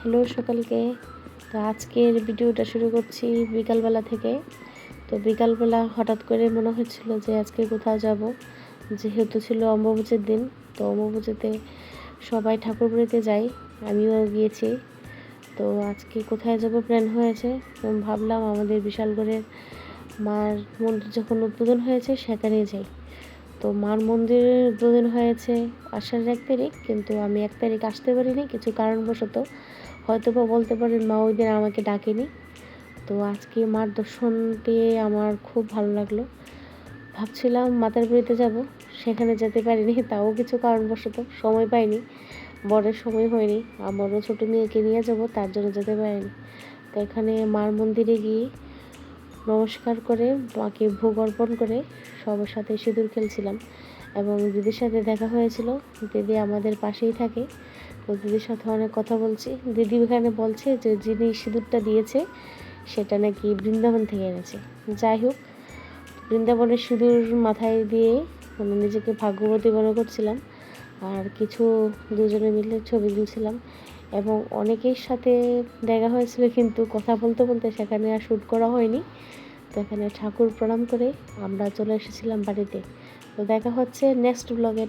Hello সকালকে। তো আজকের ভিডিওটা শুরু করছি বিকালবেলা থেকে। তো বিকালবেলা হঠাৎ করে মনে হচ্ছিল যে আজকে কোথাও যাব, যেহেতু ছিল অম্বুবাচীর দিন। তো অম্বুবাচীতে সবাই ঠাকুরবাড়িতে যায়, আমিও গিয়েছি। তো আজকে কোথায় যাব প্ল্যান হয়েছে, তো ভাবলাম আমাদের বিশালগড়ের মার মন্দির যখন উদ্বোধন হয়েছে সেখানেই যাই। তো মার মন্দিরের উদ্বোধন হয়েছে আষাঢ়ের 1 তারিখ, কিন্তু আমি 1 তারিখ আসতে পারিনি কিছু কারণবশত। হয়তো বা বলতে পারেন মা ওই দিন আমাকে ডাকেনি। তো আজকে মার দর্শন পেয়ে আমার খুব ভালো লাগলো। ভাবছিলাম মাতার বাড়িতে যাব, সেখানে যেতে পারিনি, তাও কিছু কারণবশত সময় পাইনি, বরের সময় হয়নি। আমারও ছোটো মেয়েকে নিয়ে যাব, তার জন্য যেতে পারিনি। তো এখানে মার মন্দিরে গিয়ে নমস্কার করে মাকে ভোগ অর্পণ করে সবার সাথে সিঁদুর খেলছিলাম, এবং দিদির সাথে দেখা হয়েছিল। দিদি আমাদের পাশেই থাকে। তো দিদির সাথে অনেক কথা বলছি। দিদি এখানে বলছে যে যিনি সিঁদুরটা দিয়েছে সেটা নাকি বৃন্দাবন থেকে এনেছে। যাই হোক, বৃন্দাবনের সিঁদুর মাথায় দিয়ে নিজেকে ভাগ্যবতী মনে করছিলাম, আর কিছু দুজনে মিলে ছবি তুলছিলাম, এবং অনেকের সাথে দেখা হয়েছিল, কিন্তু কথা বলতে বলতে সেখানে আর শ্যুট করা হয়নি। তো এখানে ঠাকুর প্রণাম করে আমরা চলে এসেছিলাম বাড়িতে। তো দেখা হচ্ছে নেক্সট ব্লগে।